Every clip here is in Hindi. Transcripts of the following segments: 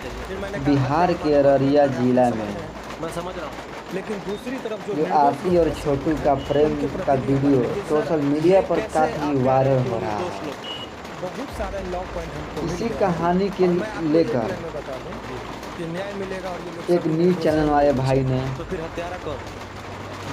चाहिए। बिहार के अररिया जिला में मैं समझ रहा हूँ, लेकिन दूसरी तरफ जो जो निर्दोष आरती लोग और फंसे छोटू हुए का हैं प्रेम उनके का प्रति भी हमारी, वीडियो लेकिन सर सोशल मीडिया ये पर कैसे काफी आप कह रहे वायरल हैं कि हो वो रहा निर्दोष है। लोग, बहुत सारे लॉ पॉइंट हमको मिल इसी गए हैं कहानी के और मैं आपको एक लेकर लाइन में बता दूं कि न्याय मिलेगा और ये लोग एक सभी न्यूज निर्दोष हैं, चैनल ये वाले लोग भाई बचेंगे। ने तो फिर हत्यारा कौन है?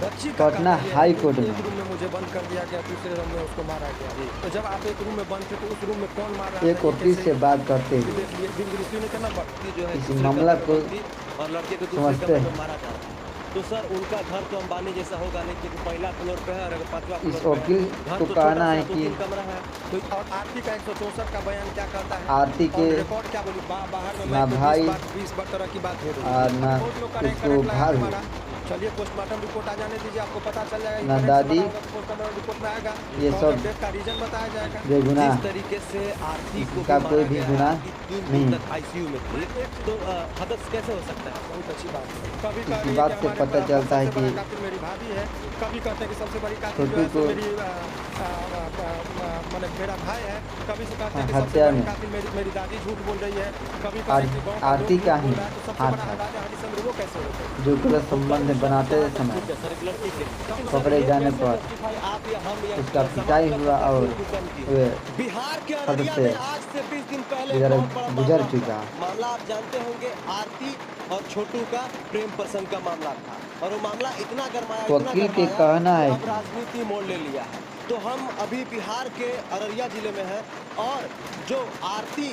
बच्ची का पटना कहना यह है हाई कि कोर्ट एक में रूम में मुझे बंद कर दिया गया, दूसरे रूम में उसको मारा गया। तो जब आप एक रूम में बंद थे तो उस रूम में कौन मार रहा था एक ये वकील कैसे से बात करते ये हुए देख लिए? बिन ऋषि ने क्या नंबर जो है इस दूसरे मामला कमरे में को बंद थी और लड़के को दूसरे समझते कमरे में हैं। मारा जा रहा है। तो सर उनका घर तो अंबानी जैसा होगा नहीं, क्योंकि पहला फ्लोर पे है और अगर पांचवा इस फ्लोर पे है, वकील घर को तो छोटा कहना सा है कि 2-3 कमरा है। तो और आरती का 164 का बयान क्या कहता है आरती के और रिकॉर्ड क्या बोली? बाहर में ना मैं कोई भाई 20 बार तरह की बात हो रही और है। ना अभी बहुत लोग करेक्ट उसको लगा के भाई मारा। चलिए पोस्टमार्टम रिपोर्ट आ जाने दीजिए, आपको पता चल जाएगा कि ना करेक्ट से दादी मारा होगा तो पोस्टमार्टम रिपोर्ट में आएगा ये कॉज ऑफ सब डेथ का रीजन बताया जाएगा। बेगुनाह, जिस तरीके से आरती को भी इसका कोई मारा भी गया है, गुनाह आरती 3 दिन नहीं। तक आईसीयू में थी, तो हदस कैसे हो सकता है? बहुत अच्छी बात है। कभी कह इसी रही है बात कि से हमारे पता चलता है सबसे कि बड़ा कातिल मेरी भाभी है, कभी कहते हैं कि सबसे बड़ी कातिल जो छोटू है सो को मेरी मैंने मेरा भाई है, कभी से कहते हैं कि सबसे हत्या बड़ी में कातिल मेरी दादी झूठ बोल रही है, कभी कहते हैं कि गाँव का आरती लोग का झूठ ही बोल रहा है। तो सबसे हाथ बड़ा था, राजा हरिश्चंद्र वो कैसे होते हैं? जो गलत तो सर संबंध उस वक्त बनाते जहाँ तक समय ठीक है सर, एक लड़की के, लेकिन सर पकड़े ये जाने कैसे पर जस्टिफाई आप या हम या उसका समाज पिटाई कर हुआ सकता है कि और उनको कम किया? वे बिहार के हद अररिया से में आज से 20 दिन पहले एक गुजर बहुत बड़ा गुजर मामला हुआ। चुका। मामला आप जानते होंगे, आरती और छोटू का प्रेम प्रसंग का मामला था और वो मामला इतना वकील के गरमाया कहना कि है अब कि राजनीति मोड़ ले लिया है। तो हम अभी बिहार के अररिया जिले में हैं और जो आरती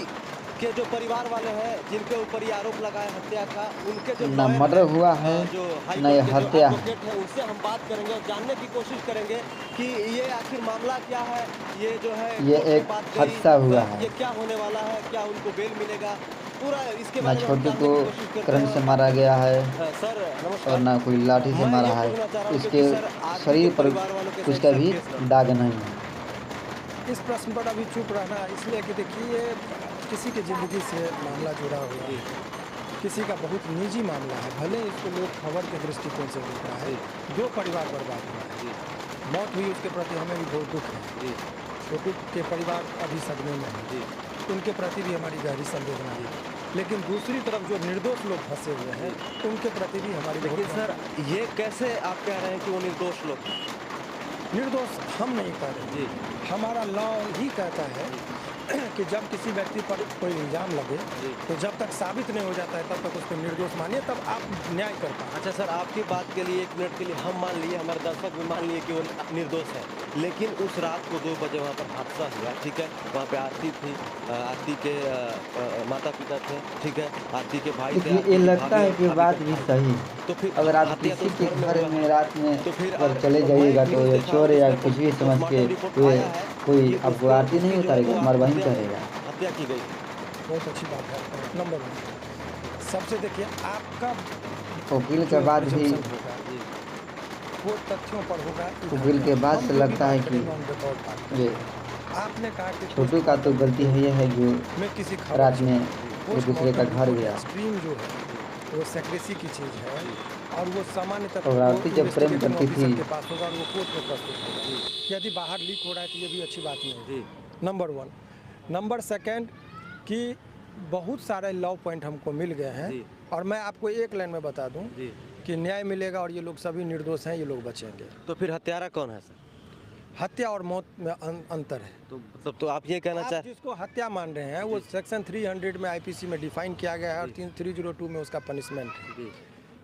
के जो परिवार वाले हैं जिनके ऊपर ये आरोप लगा है हत्या का, उनके जो न लॉयर मर्डर हैं, हुआ है जो हाई न ये कोर्ट के जो हत्या है। एडवोकेट हैं, उनसे हम बात करेंगे और जानने की कोशिश करेंगे कि ये आखिर मामला क्या है, ये जो है ये कोर्ट में एक बात गई, हादसा हुआ है, ये क्या होने वाला है, क्या उनको बेल मिलेगा, पूरा इसके न बारे में हम छोटू जानने को की कोशिश करते करंट हैं। से और मारा गया है सर और नमस्कार, न कोई लाठी से मैं मारा ये है। पूछना चाह रहा हूँ इसके क्योंकि सर आरती के शरीर पर परिवार वालों के साइड उसका से आप भी केस लड़ा। दाग नहीं है। इस प्रश्न पर अभी चुप रहना इसलिए कि देखिए किसी की ज़िंदगी से मामला जुड़ा हुआ है, किसी का बहुत निजी मामला है, भले इसको लोग खबर के दृष्टिकोण से देख रहा है। जो परिवार बर्बाद हुआ है, मौत हुई, उसके प्रति हमें भी बहुत दुख है। छोटू के परिवार अभी सदमे में है, उनके प्रति भी हमारी गहरी संवेदना है। लेकिन दूसरी तरफ जो निर्दोष लोग फंसे हुए हैं उनके प्रति भी हमारी लेकिन बहुत सर ये कैसे आप कह रहे हैं कि वो निर्दोष लोग? निर्दोष हम नहीं कह रहे हैं, हमारा लॉ ही कहता है कि जब किसी व्यक्ति पर कोई इल्ज़ाम लगे तो जब तक साबित नहीं हो जाता है तब तक उसको निर्दोष मानिए, तब आप न्याय कर पाए। अच्छा सर, आपकी बात के लिए 1 मिनट के लिए हम मान लिए, हमारे दर्शक भी मान लिए कि वो निर्दोष है, लेकिन उस रात को 2 बजे वहाँ पर हादसा हुआ, ठीक है? वहाँ पे आरती थी, आरती के माता-पिता थे, ठीक है? आरती के भाई थे, देखिए, आरती ये की लगता भाभी है और कि भाभी बात के भी भाई। सही। तो फिर अगर आप हत्या तो किसी उस के घर में घर हुआ में है। रात में तो फिर अगर और चले मैं जाइएगा एक तो न्यूज़ ये देखा, चोर या उसमें कुछ भी समझ के पोस्टमार्टम रिपोर्ट वे आया है कोई कि आपको आरती नहीं उसकी जो है उतारेगा, वो मरवाही आत्महत्या करेगा। हत्या की गई। बहुत अच्छी बात है। नंबर 1 सबसे देखिए आपका वकील जो के बाद भी प्रिजम्पशन होगा वो तथ्यों पर होगा। वकील के बाद हम से जो भी लगता है बात कि करेंगे ऑन रिकॉर्ड बात करेंगे। ये आपने कहा कि छोटू का तो पोस्टमार्टम गलती है, ये है जो में किसी खबर रात से में एक दूसरे का पोस्टमार्टम घर रिपोर्ट गया एक्सट्रीम जो है वो सेक्रेसी की चीज़ है और वो सामान्यतः और वो आरती जब प्रेम इन्वेस्टिगेटिंग करती थी ऑफिसर के पास होगा और वो कोर्ट में प्रस्तुत होगा। यदि बाहर लीक हो रहा है तो ये भी अच्छी बात नहीं है। नंबर 1 नंबर 2 कि बहुत सारे लॉ पॉइंट हमको मिल गए हैं और मैं आपको एक लाइन में बता दूं कि न्याय मिलेगा और ये लोग सभी निर्दोष हैं, ये लोग बचेंगे। तो फिर हत्यारा कौन है सर? हत्या और मौत में अंतर है। तो मतलब तो आप ये कहना आप चाह जिसको हत्या मान रहे हैं वो सेक्शन 300 में आईपीसी में डिफाइन किया गया है और 302 में उसका पनिशमेंट है।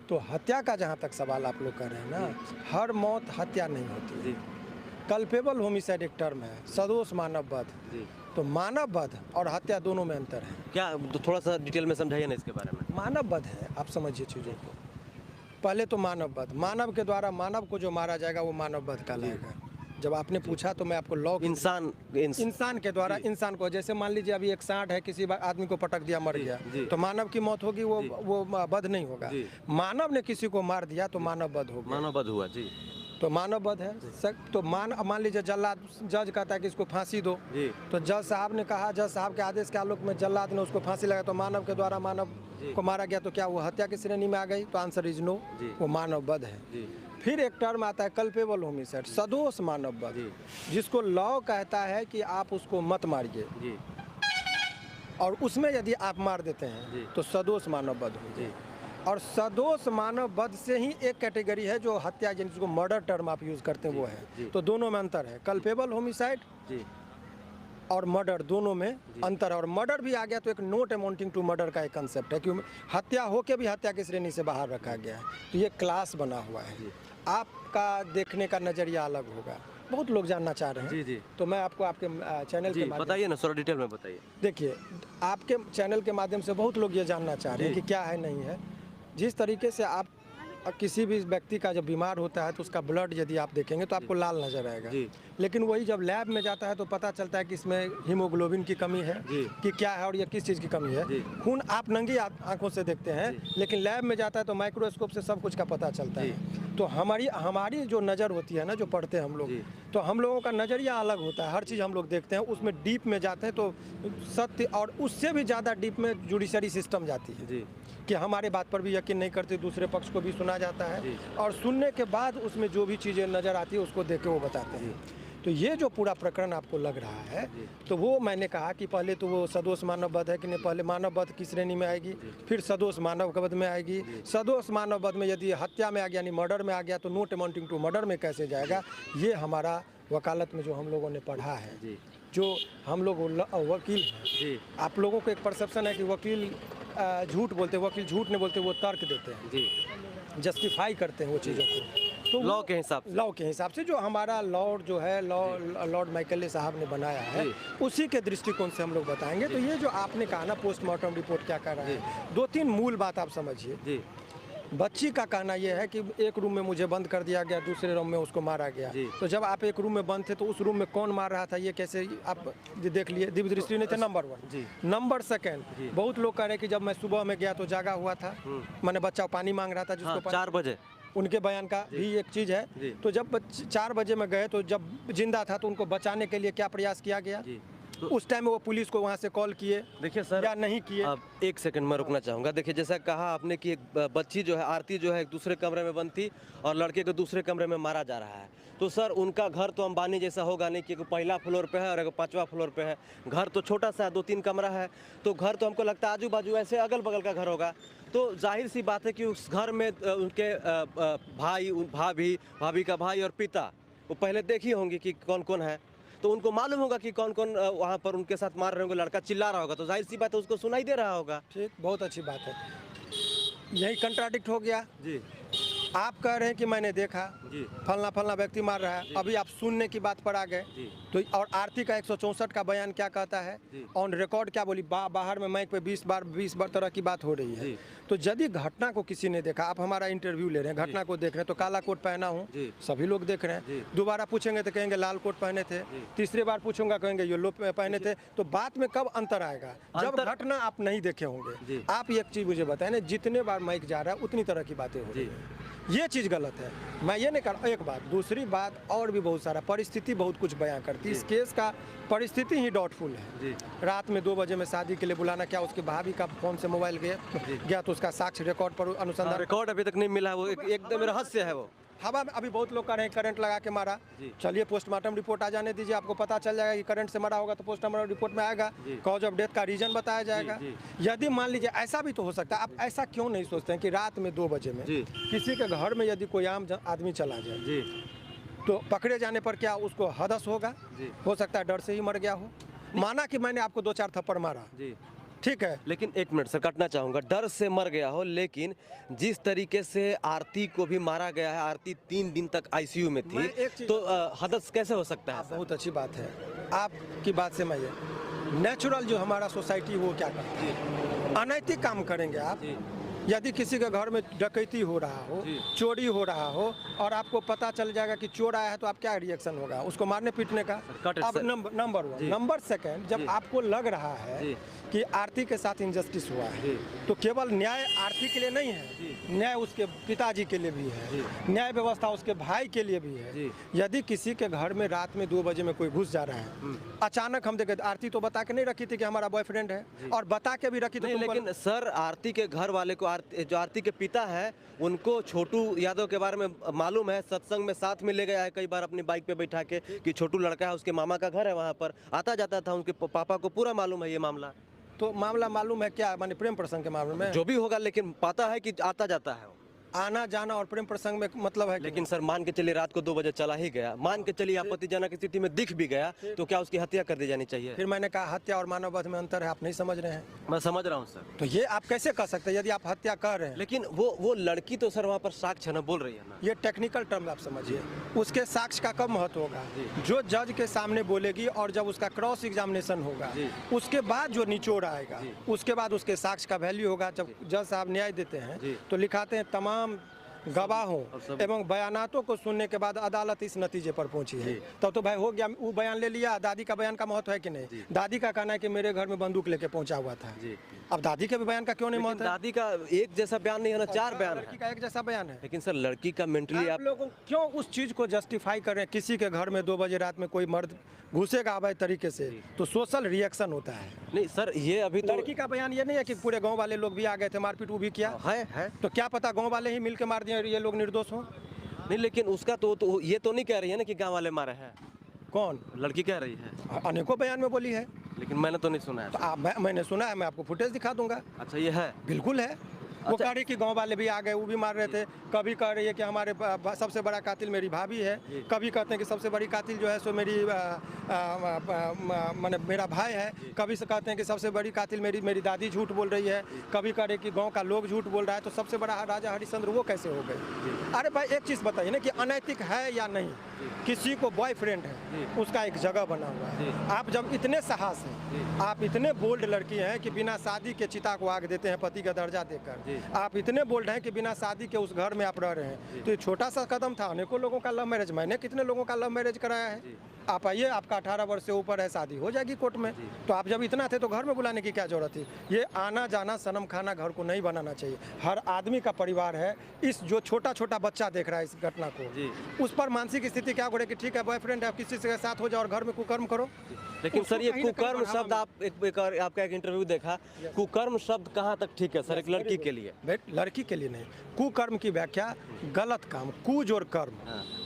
तो हत्या का जहाँ तक सवाल आप लोग कर रहे हैं ना, हर मौत हत्या नहीं होती है। कल्पेबल होमिसाइड एक टर्म है, सदोष मानव वध। तो मानव वध और हत्या दोनों में अंतर है। क्या तो थोड़ा सा डिटेल में समझाइए ना इसके बारे में। मानव वध है, आप समझिए चीज़ों को। पहले तो मानव वध, मानव के द्वारा मानव को जो मारा जाएगा वो मानव वध कहलाएगा। जब आपने पूछा तो मैं आपको लॉ इंसान के द्वारा इंसान को, जैसे मान लीजिए अभी एक सांड है, किसी आदमी को पटक दिया, मर गया, तो मानव की मौत होगी, वो वध नहीं होगा। मानव ने किसी को मार दिया तो मानव वध होगा। मानव वध हुआ जी, तो मानव वध है। तो मान लीजिए जल्लाद, जज कहता है कि इसको फांसी दो, तो जज साहब ने कहा, जज साहब के आदेश के आलोक में जल्लाद ने उसको फांसी लगाया, तो मानव के द्वारा मानव को मारा गया, तो क्या वो हत्या की श्रेणी में आ गई? तो आंसर इज नो, वो मानव वध है। फिर एक टर्म आता है कल्पेबल होमिसाइड, सदोष मानव वध, जिसको लॉ कहता है कि आप उसको मत मारिए और उसमें यदि आप मार देते जी। हैं तो सदोष मानव वध हो जी और सदोष मानव वध से ही एक कैटेगरी है जो हत्या जिसको मर्डर टर्म आप यूज़ करते हैं वो जी। है। तो दोनों में अंतर है, कल्पेबल होमिसाइड जी और मर्डर दोनों में अंतर है। और मर्डर भी आ गया तो एक नोट अमाउंटिंग टू मर्डर का एक कंसेप्ट है कि हत्या होके भी हत्या की श्रेणी से बाहर रखा गया है। तो ये क्लास बना हुआ है, आपका देखने का नज़रिया अलग होगा। बहुत लोग जानना चाह रहे हैं जी जी तो मैं आपको आपके चैनल जी के माध्यम बताइए ना, थोड़ा डिटेल में बताइए। देखिए, आपके चैनल के माध्यम से बहुत लोग ये जानना चाह रहे हैं जी। कि क्या है नहीं है। जिस तरीके से आप किसी भी व्यक्ति का जब बीमार होता है तो उसका ब्लड यदि आप देखेंगे तो आपको लाल नजर आएगा, जी। लेकिन वही जब लैब में जाता है तो पता चलता है कि इसमें हीमोग्लोबिन की कमी है जी। कि क्या है और ये किस चीज़ की कमी है। जी। खून आप नंगी आंखों से देखते हैं, लेकिन लैब में जाता है तो माइक्रोस्कोप से सब कुछ का पता चलता है। तो हमारी जो नज़र होती है ना, जो पढ़ते हैं हम लोग, जी। तो हम लोगों का नज़रिया अलग होता है। हर चीज़ हम लोग देखते हैं, उसमें डीप में जाते हैं तो सत्य और उससे भी ज़्यादा डीप में जुडिशरी सिस्टम जाती है जी कि हमारे बात पर भी यकीन नहीं करते, दूसरे पक्ष को भी सुना जाता जी। है और सुनने के बाद उसमें जो भी चीज़ें नज़र आती है उसको देख के वो बताते हैं। तो ये जो पूरा प्रकरण आपको लग रहा है, तो वो मैंने कहा कि पहले तो वो सदोष मानव वध है कि नहीं, पहले मानव वध की श्रेणी में आएगी, फिर सदोष मानव वध में आएगी। सदोष मानव वध में यदि हत्या में आ गया यानी मर्डर में आ गया तो नोट अमाउंटिंग टू मर्डर में कैसे जाएगा। ये हमारा वकालत में जो हम लोगों ने पढ़ा है, जी जो हम लोग वकील हैं, जी आप लोगों को एक परसेप्शन है कि वकील झूठ बोलते हैं। वकील झूठ नहीं बोलते, वो तर्क देते हैं, जी जस्टिफाई करते हैं वो चीज़ों को। तो लॉ के हिसाब से, लॉ के हिसाब से जो हमारा लॉर्ड जो है लॉर्ड माइकले साहब ने बनाया है, जी। उसी के दृष्टिकोण से हम लोग बताएंगे। तो ये जो आपने कहा ना पोस्टमार्टम रिपोर्ट क्या कर रहा है, दो तीन मूल बात आप समझिए। जी बच्ची का कहना यह है कि एक रूम में मुझे बंद कर दिया गया, दूसरे रूम में उसको मारा गया। जी। तो जब आप एक रूम में बंद थे तो उस रूम में कौन मार रहा था, ये कैसे आप देख लिए? दिव्य दृष्टि नहीं थे, नंबर वन। जी। नंबर सेकेंड, जी। बहुत लोग कह रहे हैं कि जब मैं सुबह में गया तो जागा हुआ था, मैंने बच्चा पानी मांग रहा था जिसको हाँ, पानी- 4 बजे। उनके बयान का भी एक चीज़ जी। है। तो जब 4 बजे में गए तो जब जिंदा था तो उनको बचाने के लिए क्या प्रयास किया गया? जी उस टाइम में वो पुलिस को वहाँ से कॉल किए देखिए सर, या नहीं किए? अब 1 सेकंड में रुकना चाहूँगा। देखिए, जैसा कहा आपने कि एक बच्ची जो है, आरती जो है, एक दूसरे कमरे में बंद थी और लड़के को दूसरे कमरे में मारा जा रहा है। तो सर, उनका घर तो अंबानी जैसा होगा नहीं कि एक पहला फ्लोर पे है और एक 5वां फ्लोर पे है। घर तो छोटा सा 2-3 कमरा है। तो घर तो हमको लगता है आजू बाजू ऐसे अगल बगल का घर होगा। तो जाहिर सी बात है कि उस घर में उनके भाई, भाभी का भाई और पिता वो पहले देखी होंगी कि कौन कौन है। तो उनको मालूम होगा कि कौन कौन वहाँ पर उनके साथ मार रहे होंगे। लड़का चिल्ला रहा होगा तो जाहिर सी बात है उसको सुनाई दे रहा होगा। ठीक, बहुत अच्छी बात है। यही कंट्राडिक्ट हो गया। जी आप कह रहे हैं कि मैंने देखा जी फलना फलना व्यक्ति मार रहा है, अभी आप सुनने की बात पर आ गए। जी तो और आरती का 164 का बयान क्या कहता है, जी। ऑन रिकॉर्ड क्या बोली, बाहर में माइक पे 20 बार तरह की बात हो रही है। जी। तो यदि घटना को किसी ने देखा, आप हमारा इंटरव्यू ले रहे हैं, घटना को देख रहे हैं, तो काला कोट पहना हूँ, जी। सभी लोग देख रहे जी। हैं। दोबारा पूछेंगे तो कहेंगे लाल कोट पहने थे, जी। तीसरी बार पूछूंगा कहेंगे येलो पहने थे। तो बात में कब अंतर आएगा? जब अंतर- घटना आप नहीं देखे होंगे। जी। आप एक चीज़ मुझे बताएं ना, जितने बार माइक जा रहा है उतनी तरह की बातें हो रही जी। हैं। ये चीज़ गलत है, मैं ये नहीं कर। एक बात, दूसरी बात और भी बहुत सारा परिस्थिति बहुत कुछ बयां करती है। इस केस का परिस्थिति ही डाउटफुल है। जी रात में 2 बजे में शादी के लिए बुलाना, क्या उसके भाभी का फोन से मोबाइल गया तो उसका साक्ष्य रिकॉर्ड पर अनुसंधान। रिकॉर्ड अभी तक नहीं मिला, वो एकदम रहस्य है वो। हवा में अभी बहुत लोग कह रहे हैं करंट लगा के मारा। जी। चलिए पोस्टमार्टम रिपोर्ट आ जाने दीजिए, आपको पता चल जाएगा कि करंट से मरा होगा तो पोस्टमार्टम रिपोर्ट में आएगा, जी। कॉज ऑफ डेथ का रीजन बताया जाएगा। जी। यदि मान लीजिए ऐसा भी तो हो सकता है, आप ऐसा क्यों नहीं सोचते हैं कि रात में 2 बजे में जी। किसी के घर में यदि कोई आम आदमी चला जाए जी तो पकड़े जाने पर क्या उसको हदस होगा? जी। हो सकता है डर से ही मर गया हो। माना कि मैंने आपको 2-4 थप्पड़ मारा, जी ठीक है, लेकिन 1 मिनट सर, काटना चाहूँगा। डर से मर गया हो, लेकिन जिस तरीके से आरती को भी मारा गया है, आरती 3 दिन तक आईसीयू में मैं एक थी, चीज़- तो हदस कैसे हो सकता है आप सर? बहुत अच्छी बात है आपकी बात से। मैं ये नेचुरल जो हमारा सोसाइटी वो क्या करती है, अनैतिक काम करेंगे आप। जी यदि किसी के घर में डकैती हो रहा हो, जी। चोरी हो रहा हो और आपको पता चल जाएगा कि चोर आया है, तो आप क्या रिएक्शन होगा? उसको मारने पीटने का? कट इट, अब सर। नंबर जी। 1। नंबर सेकंड, जब जी। आपको लग रहा है जी। कि आरती के साथ इनजस्टिस हुआ है, जी। तो केवल न्याय आरती के लिए नहीं है, जी। न्याय उसके पिताजी के लिए भी है, जी। न्याय व्यवस्था उसके भाई के लिए भी है। जी। यदि किसी के घर में रात में 2 बजे में कोई घुस जा रहा है, अचानक हम देखे, आरती तो बता के नहीं रखी थी कि हमारा बॉयफ्रेंड है, और बता के भी रखी तो नहीं, तुमको- लेकिन सर आरती के घर वाले को, जो आरती के पिता है, उनको छोटू यादव के बारे में मालूम है। सत्संग में साथ में ले गया है कई बार अपनी बाइक पे बैठा के कि छोटू लड़का है, उसके मामा का घर है वहाँ पर, आता जाता था, उनके पापा को पूरा मालूम है ये मामला। तो मामला मालूम है क्या, माने प्रेम प्रसंग के मामले में जो भी होगा, लेकिन पता है कि आता जाता है वो। आना जाना और प्रेम प्रसंग में मतलब है कि लेकिन सर मान के चलिए रात को 2 बजे चला ही गया, मान के चलिए आपत्तिजनक स्थिति में दिख भी गया, तो क्या उसकी हत्या कर दी जानी चाहिए? फिर मैंने कहा हत्या और मानव वध में अंतर है, आप नहीं समझ रहे हैं। मैं समझ रहा हूँ सर, तो ये आप कैसे कर सकते हैं यदि आप हत्या कर रहे हैं? लेकिन वो लड़की तो सर वहाँ पर साक्ष्य है ना, बोल रही है ना। ये टेक्निकल टर्म आप समझिए, उसके साक्ष्य का कब महत्व होगा? जी। जो जज के सामने बोलेगी और जब उसका क्रॉस एग्जामिनेशन होगा, जी। उसके बाद जो निचोड़ आएगा, जी। उसके बाद उसके साक्ष्य का वैल्यू होगा। जब जज साहब न्याय देते हैं जी। तो लिखाते हैं तमाम गवाहों एवं बयानातों को सुनने के बाद अदालत इस नतीजे पर पहुंची है। तब तो भाई हो गया, वो बयान ले लिया, दादी का बयान का महत्व है कि नहीं? दादी का कहना है कि मेरे घर में बंदूक लेके पहुंचा हुआ था। जी। अब दादी के भी बयान का क्यों नहीं लेकिन महत्व है? दादी का एक जैसा बयान नहीं है ना, 4 बयान लड़की है। का एक जैसा बयान है। लेकिन सर लड़की का मेंटली आप लोगों क्यों उस चीज को जस्टिफाई कर रहे हैं? किसी के घर में 2 बजे रात में कोई मर्द घुसेगा अवैध तरीके से तो सोशल रिएक्शन होता है। नहीं सर, ये अभी तो लड़की का बयान ये नहीं है कि पूरे गांव वाले लोग भी आ गए थे, मारपीट वो भी किया है। तो क्या पता गांव वाले ही मिलके मार दिए, ये लोग निर्दोष हो? नहीं, लेकिन उसका तो ये तो नहीं कह रही है ना कि गांव वाले मारे हैं। कौन? लड़की कह रही है, अनेकों बयान में बोली है। लेकिन मैंने तो नहीं सुना है। तो मैंने सुना है, मैं आपको फुटेज दिखा दूंगा। अच्छा, ये है। बिल्कुल है। वो कह रही कि गांव वाले भी आ गए, वो भी मार रहे थे। कभी कह रही है कि हमारे सबसे बड़ा कातिल मेरी भाभी है, कभी कहते हैं कि सबसे बड़ी कातिल जो है सो मेरी माने मेरा भाई है, कभी से कहते हैं कि सबसे बड़ी कातिल मेरी दादी झूठ बोल रही है, कभी कह रहे कि गांव का लोग झूठ बोल रहा है। तो सबसे बड़ा राजा हरिश्चंद्र वो कैसे हो गए? अरे भाई एक चीज़ बताइए ना कि अनैतिक है या नहीं? किसी को बॉयफ्रेंड है, उसका एक जगह बना हुआ है। आप जब इतने साहस हैं, आप इतने बोल्ड लड़की हैं कि बिना शादी के चिता को आग देते हैं पति का दर्जा देकर, आप इतने बोल्ड हैं कि बिना शादी के उस घर में आप रह रहे हैं, तो ये छोटा सा कदम था। अनेकों लोगों का लव मैरिज, मैंने कितने लोगों का लव मैरिज कराया है। आप आइए, आपका 18 वर्ष से ऊपर है, शादी हो जाएगी कोर्ट में। तो आप जब इतना थे तो घर में बुलाने की क्या जरूरत थी? ये आना जाना सनम खाना घर को नहीं बनाना चाहिए। हर आदमी का परिवार है। इस जो छोटा छोटा बच्चा देख रहा है इस घटना को, उस पर मानसिक स्थिति क्या करे कि ठीक है बॉयफ्रेंड है, आप किसी के साथ हो जाओ और घर में कुकर्म करो। लेकिन सर ये कुकर्म शब्द, आपका एक इंटरव्यू देखा, कुकर्म शब्द कहाँ तक ठीक है सर एक लड़की के लिए? लड़की के लिए नहीं। कुकर्म की व्याख्या गलत काम, कुज और कर्म,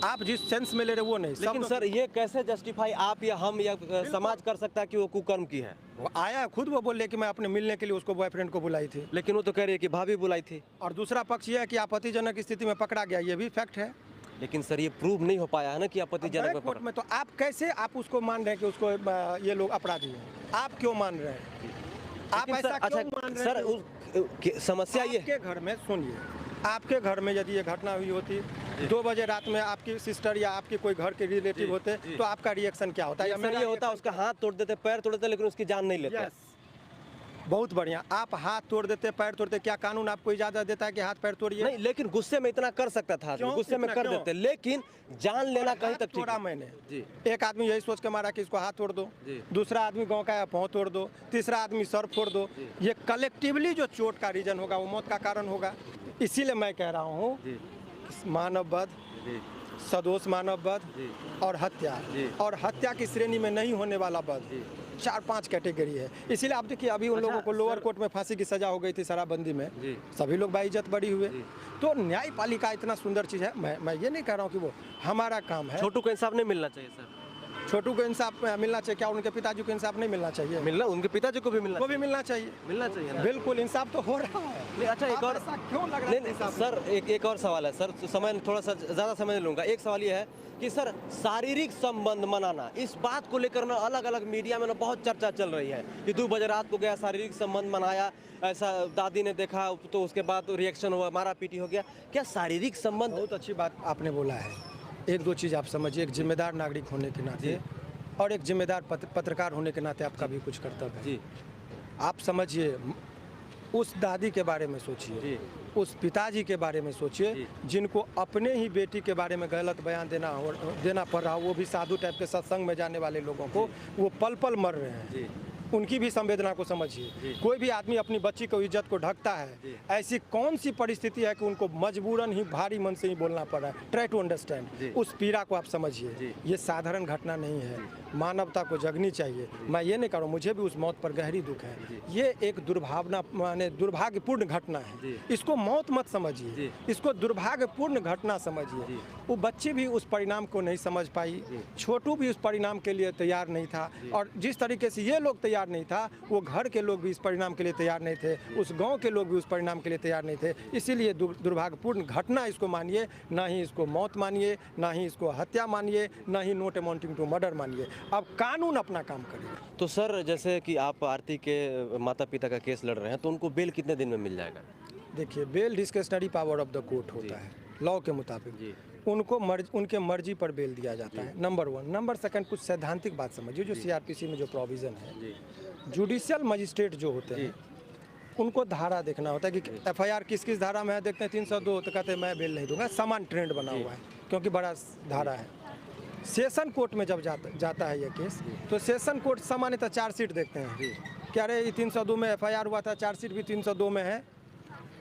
आप जिस सेंस में ले रहे वो नहीं। लेकिन सर ये कैसे जस्टिफाई आप या हम या समाज कर सकता है कि वो कुकर्म की है? वो आया खुद, वो बोले कि मैं अपने मिलने के लिए उसको बॉयफ्रेंड को बुलाई थी। लेकिन वो तो कह रही है कि भाभी बुलाई थी। और दूसरा पक्ष ये है कि आपत्तिजनक स्थिति में पकड़ा गया, ये भी फैक्ट है। लेकिन सर ये प्रूव नहीं हो पाया है ना कि आपत्तिजनक कोर्ट में। तो आप कैसे आप उसको मान रहे हैं कि उसको ये लोग अपराधी हैं? आप क्यों मान रहे हैं? आप ऐसा क्यों मान रहे हैं? सर समस्या ये आपके घर में, सुनिए, आपके घर में यदि ये घटना हुई होती, 2 बजे रात में आपकी सिस्टर या आपके कोई घर के रिलेटिव होते तो आपका रिएक्शन क्या होता है? सर ये होता उसका हाथ तोड़ देते, पैर तोड़ देते, लेकिन उसकी जान नहीं लेते। बहुत बढ़िया। आप हाथ तोड़ देते, पैर तोड़ते, क्या कानून आपको इजाजत देता है कि हाथ पैर तोड़िए? नहीं, लेकिन गुस्से में इतना कर सकता था, गुस्से में कर देते, लेकिन जान लेना कहीं तक तोड़ा मैंने जी। एक आदमी यही सोच के मारा कि इसको हाथ तोड़ दो, दूसरा आदमी गांव का पाँव तोड़ दो, तीसरा आदमी सर फोड़ दो। ये कलेक्टिवली जो चोट का रीजन होगा वो मौत का कारण होगा। इसीलिए मैं कह रहा हूँ मानव वध, सदोष मानव वध और हत्या की श्रेणी में नहीं होने वाला वध 4-5 कैटेगरी है। इसीलिए आप देखिए अभी उन लोगों को लोअर कोर्ट में फांसी की सजा हो गई थी शराबबंदी में, सभी लोग बाइज्जत बरी हुए। तो न्यायपालिका इतना सुंदर चीज़ है। मैं ये नहीं कह रहा हूँ कि वो हमारा काम है। छोटू को इंसाफ नहीं मिलना चाहिए सर? छोटू को इंसाफ मिलना चाहिए। क्या उनके पिताजी को इंसाफ नहीं मिलना चाहिए? मिलना, उनके पिताजी को भी मिलना चाहिए। मिलना चाहिए ना? बिल्कुल, इंसाफ तो हो रहा है। नहीं, अच्छा एक और क्यों लग रहा है सर, एक और सवाल है सर, समय थोड़ा सा ज़्यादा समय लूँगा। एक सवाल ये है कि सर शारीरिक संबंध मनाना, इस बात को लेकर ना अलग अलग मीडिया में ना बहुत चर्चा चल रही है कि 2 बजे रात को गया, शारीरिक संबंध मनाया, ऐसा दादी ने देखा तो उसके बाद रिएक्शन हुआ, मारा पीटी हो गया। क्या शारीरिक संबंध? बहुत अच्छी बात आपने बोला है। 1-2 चीज़ आप समझिए। एक जिम्मेदार नागरिक होने के नाते और एक जिम्मेदार पत्रकार होने के नाते आपका भी कुछ कर्तव्य है जी। आप समझिए, उस दादी के बारे में सोचिए, उस पिताजी के बारे में सोचिए जिनको अपने ही बेटी के बारे में गलत बयान देना पड़ रहा, वो भी साधु टाइप के सत्संग में जाने वाले लोगों को, वो पल पल मर रहे हैं। उनकी भी संवेदना को समझिए। कोई भी आदमी अपनी बच्ची को इज्जत को ढकता है, ऐसी कौन सी परिस्थिति है कि उनको मजबूरन ही भारी मन से ही बोलना पड़ रहा है? Try to understand. उस पीड़ा को आप समझिए। ये साधारण घटना नहीं है, मानवता को जगनी चाहिए। मैं ये नहीं कह रहा हूँ, मुझे भी उस मौत पर गहरी दुख है। ये एक दुर्भावना माने दुर्भाग्यपूर्ण घटना है। इसको मौत मत समझिए, इसको दुर्भाग्यपूर्ण घटना समझिए। वो बच्ची भी उस परिणाम को नहीं समझ पाई, छोटू भी उस परिणाम के लिए तैयार नहीं था, और जिस तरीके से ये लोग तैयार तैयार नहीं था, वो घर के लोग भी इस परिणाम के लिए तैयार नहीं थे, उस गांव के लोग भी उस परिणाम के लिए तैयार नहीं थे। इसीलिए दुर्भाग्यपूर्ण घटना इसको मानिए, ना ही इसको मौत मानिए, ना ही इसको हत्या मानिए, ना ही नॉट अमाउंटिंग टू मर्डर मानिए। अब कानून अपना काम करे। तो सर, जैसे कि आप आरती के माता पिता का केस लड़ रहे हैं, तो उनको बेल कितने दिन में मिल जाएगा? देखिए, bail discretionary power of the court होता है लॉ के मुताबिक। उनको उनके मर्जी पर बेल दिया जाता है, नंबर 1। नंबर 2, कुछ सैद्धांतिक बात समझिए, जो सीआरपीसी में जो प्रोविज़न है, जुडिशियल मजिस्ट्रेट जो होते हैं उनको धारा देखना होता है कि एफआईआर किस किस धारा में है। देखते हैं 302 तो कहते हैं मैं बेल नहीं दूंगा, समान ट्रेंड बना हुआ है क्योंकि बड़ा धारा है। सेशन कोर्ट में जब जाता है ये केस, तो सेशन कोर्ट सामान्यतः चार्जशीट देखते हैं कि अरे ये 302 में एफआईआर हुआ था, चार्जशीट भी 302 में है,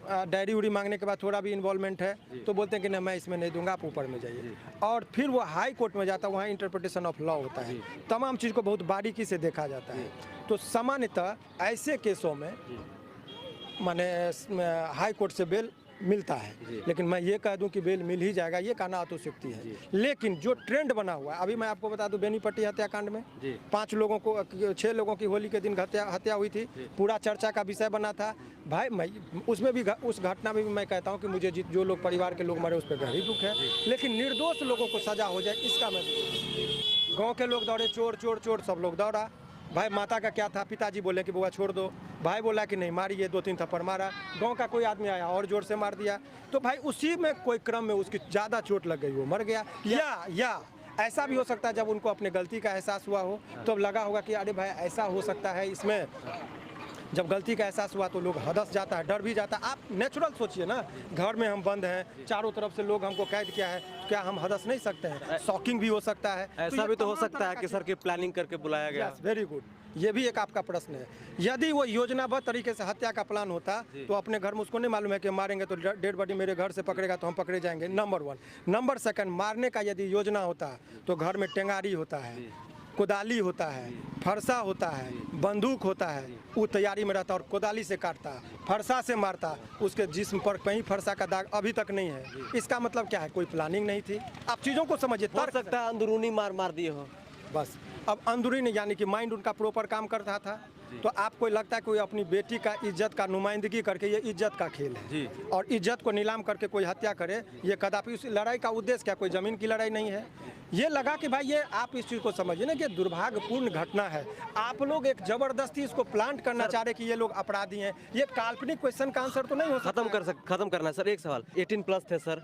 डायरी उड़ी मांगने के बाद थोड़ा भी इन्वॉल्वमेंट है, तो बोलते हैं कि नहीं मैं इसमें नहीं दूंगा, आप ऊपर में जाइए। और फिर वो हाई कोर्ट में जाता है, वहाँ इंटरप्रिटेशन ऑफ लॉ होता है, तमाम चीज़ को बहुत बारीकी से देखा जाता है। तो सामान्यतः ऐसे केसों में माने हाई कोर्ट से बेल मिलता है, लेकिन मैं ये कह दूं कि बेल मिल ही जाएगा, ये कहना अतिशयोक्ति है। लेकिन जो ट्रेंड बना हुआ है, अभी मैं आपको बता दूं, बेनीपट्टी हत्याकांड में 6 लोगों की होली के दिन हत्या हुई थी, पूरा चर्चा का विषय बना था। भाई मैं उसमें भी उस घटना में भी मैं कहता हूं कि मुझे जो लोग परिवार के लोग मरे उस पर गहरी दुख है, लेकिन निर्दोष लोगों को सजा हो जाए इसका मैं, गाँव के लोग दौड़े, चोर चोर चोर, सब लोग दौड़ा। भाई माता का क्या था, पिताजी बोले कि बुआ छोड़ दो, भाई बोला कि नहीं मारिए, 2-3 थप्पड़ मारा, गांव का कोई आदमी आया और जोर से मार दिया, तो भाई उसी में कोई क्रम में उसकी ज़्यादा चोट लग गई, वो मर गया। या ऐसा भी हो सकता है जब उनको अपने गलती का एहसास हुआ हो, तो लगा होगा कि अरे भाई ऐसा हो सकता है इसमें। जब गलती का एहसास हुआ तो लोग हदस जाता है, डर भी जाता है। आप नेचुरल सोचिए ना, घर में हम बंद हैं, चारों तरफ से लोग हमको कैद किया है, क्या हम हदस नहीं सकते हैं? शॉकिंग भी हो सकता है। ऐसा भी तो हो सकता है कि सर की प्लानिंग करके बुलाया गया। वेरी गुड, ये भी एक आपका प्रश्न है। यदि वो योजनाबद्ध तरीके से हत्या का प्लान होता तो अपने घर में उसको नहीं मालूम है कि मारेंगे तो डेड बॉडी मेरे घर से पकड़ेगा तो हम पकड़े जाएंगे, नंबर 1। नंबर 2, मारने का यदि योजना होता तो घर में टेंगारी होता है, कोदाली होता है, फरसा होता है, बंदूक होता है, वो तैयारी में रहता और कोदाली से काटता, फरसा से मारता, उसके जिस्म पर कहीं फरसा का दाग अभी तक नहीं है। इसका मतलब क्या है? कोई प्लानिंग नहीं थी। आप चीज़ों को समझिए। हो सकता है अंदरूनी मार दिए हो बस। अब अंदरूनी यानी कि माइंड उनका प्रॉपर काम करता था, तो आपको लगता है कोई अपनी बेटी का इज्जत का नुमाइंदगी करके, ये इज्जत का खेल है और इज्जत को नीलाम करके कोई हत्या करे, ये कदापि उस लड़ाई का उद्देश्य क्या, कोई ज़मीन की लड़ाई नहीं है। ये लगा कि भाई ये आप इस चीज़ को समझिए ना कि दुर्भाग्यपूर्ण घटना है। आप लोग एक ज़बरदस्ती इसको प्लांट करना चाह रहे कि ये लोग अपराधी हैं। ये काल्पनिक क्वेश्चन का आंसर तो नहीं हो सकता। खत्म करना है सर। एक सवाल, 18+ थे सर,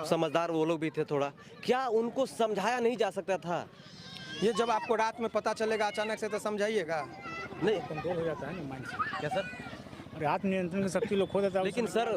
समझदार वो लोग भी थे थोड़ा, क्या उनको समझाया नहीं जा सकता था? ये जब आपको रात में पता चलेगा अचानक से तो समझाइएगा। नहीं, कंट्रोल हो जाता है ना माइंड से। क्या सर? अरे आत्म नियंत्रण की शक्ति लोग खो देता है। लेकिन सर